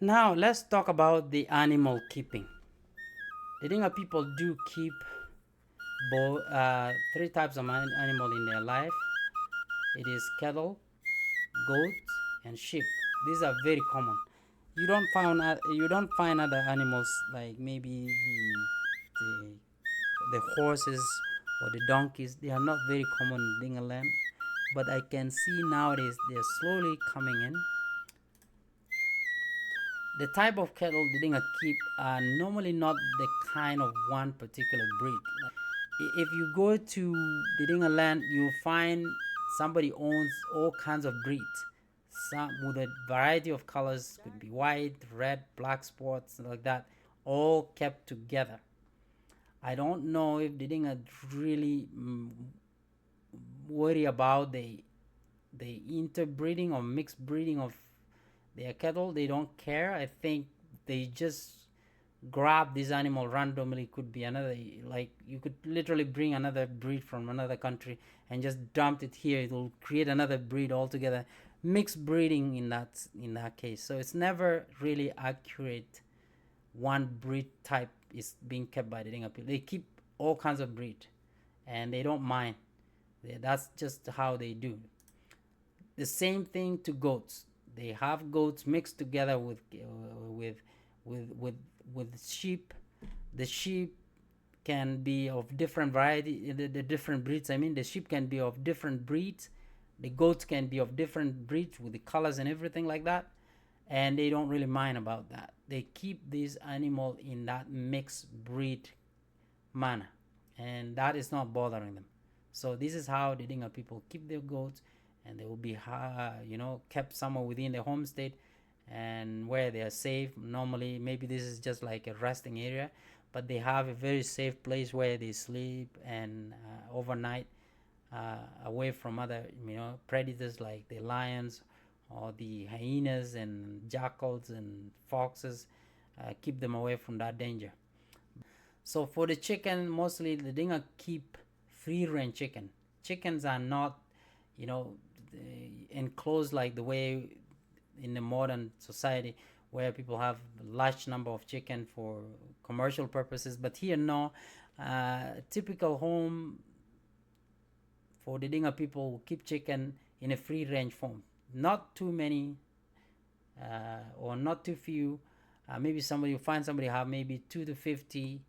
Now let's talk about the animal keeping. The Dinga people do keep three types of animal in their life. It is cattle, goats, and sheep. These are very common. You don't find other animals like maybe the horses or the donkeys. They are not very common in Dinga land, but I can see nowadays they're slowly coming in. The type of cattle the Dinga keep are normally not the kind of one particular breed. If you go to the Dinga land, you'll find somebody owns all kinds of breeds. Some with a variety of colors, could be white, red, black spots, like that, all kept together. I don't know if the Dinga really worry about the interbreeding or mixed breeding of their cattle. They don't care. I think they just grab this animal randomly. Could be another, like you could literally bring another breed from another country and just dump it here. It will create another breed altogether. Mixed breeding in that case. So it's never really accurate. One breed type is being kept by the Dinga people. They keep all kinds of breed, and they don't mind. That's just how they do. The same thing to goats. They have goats mixed together with with with sheep. The sheep can be of different variety. The different breeds. I mean, the sheep can be of different breeds. The goats can be of different breeds with the colors and everything like that. And they don't really mind about that. They keep this animal in that mixed breed manner, and that is not bothering them. So this is how the Dinga people keep their goats, and they will be kept somewhere within the homestead, and where they are safe. Normally, maybe this is just like a resting area, but they have a very safe place where they sleep and overnight, away from other predators like the lions or the hyenas and jackals and foxes. Keep them away from that danger. So for the chicken, mostly the Dinga keep free range chicken. Chickens are not, you know, enclosed like the way in the modern society where people have a large number of chicken for commercial purposes. But here, no. Typical home for the Dinga people will keep chicken in a free range form. Not too many, or not too few. Maybe somebody, you find somebody have maybe 2 to 50.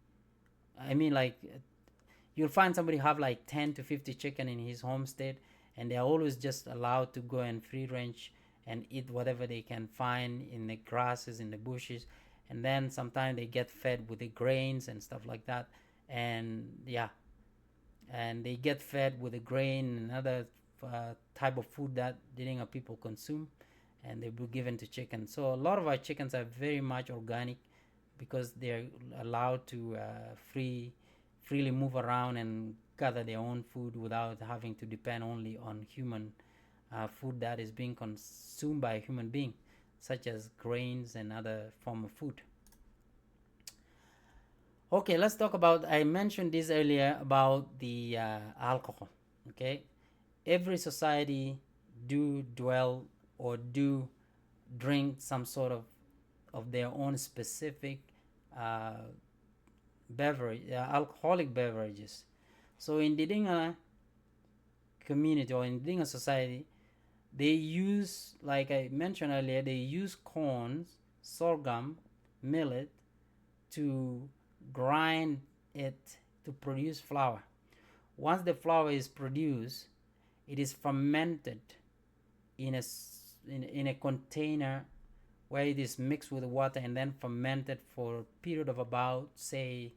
I mean, like, you'll find somebody have like 10 to 50 chicken in his homestead, and they're always just allowed to go and free range and eat whatever they can find in the grasses, in the bushes. And then sometimes they get fed with the grains and stuff like that. And yeah, and they get fed with the grain and other type of food that the Dinga people consume, and they be given to chicken. So a lot of our chickens are very much organic because they're allowed to freely move around and gather their own food without having to depend only on human food that is being consumed by a human being, such as grains and other form of food. Okay, let's talk about. I mentioned this earlier about the alcohol. Okay, every society do dwell or do drink some sort of their own specific uh, alcoholic beverages. So in the Dinga community or in Dinga society, they use, like I mentioned earlier, they use corns, sorghum, millet to grind it to produce flour. Once the flour is produced, it is fermented in a container where it is mixed with water and then fermented for a period of about, say,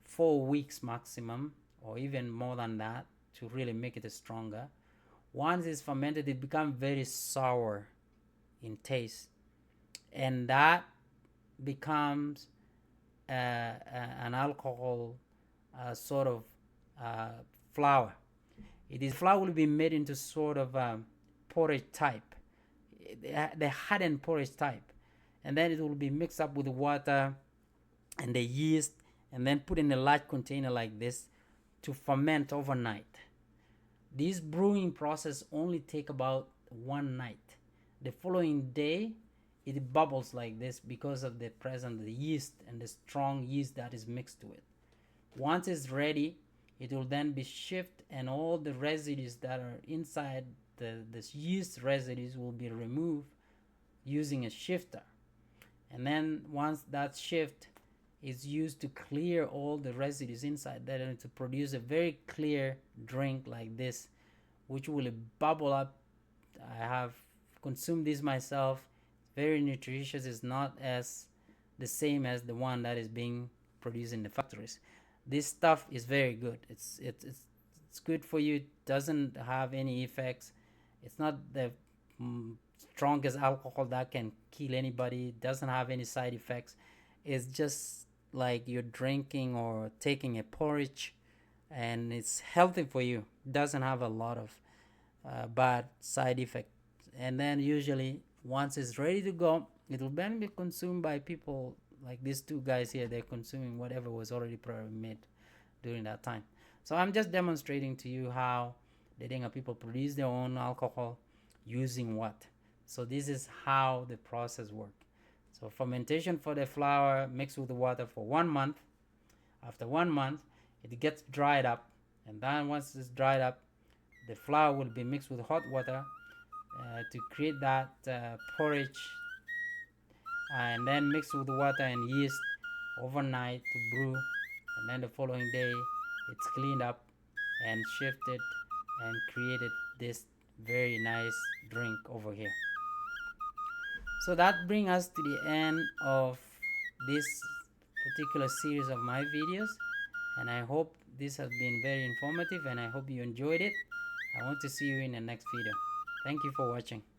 4 weeks maximum, or even more than that, to really make it stronger. Once it's fermented, it becomes very sour in taste, and that becomes an alcohol sort of uh, flour. The flour will be made into sort of porridge type, the hardened porridge type, and then it will be mixed up with the water and the yeast, and then put in a large container like this to ferment overnight. This brewing process only take about one night. The following day, it bubbles like this because of the presence of the yeast and the strong yeast that is mixed to it. Once it's ready, it will then be shifted, and all the residues that are inside this yeast residues will be removed using a shifter. And then once that shift is used to clear all the residues inside that, and to produce a very clear drink like this, which will bubble up. I have consumed this myself. Very nutritious. It's not as the same as the one that is being produced in the factories. This stuff is very good. It's good for you. It doesn't have any effects. It's not the strongest alcohol that can kill anybody. It doesn't have any side effects. It's just like you're drinking or taking a porridge, and it's healthy for you. It doesn't have a lot of bad side effects. And then usually once it's ready to go, it will then be consumed by people like these two guys here. They're consuming whatever was already made during that time. So I'm just demonstrating to you how the Didinga people produce their own alcohol using what. So this is how the process works. So fermentation for the flour mixed with the water for 1 month. After 1 month, it gets dried up, and then once it's dried up, the flour will be mixed with hot water to create that porridge, and then mixed with water and yeast overnight to brew, and then the following day it's cleaned up and shifted and created this very nice drink over here. So that brings us to the end of this particular series of my videos, and I hope this has been very informative, and I hope you enjoyed it. I want to see you in the next video. Thank you for watching.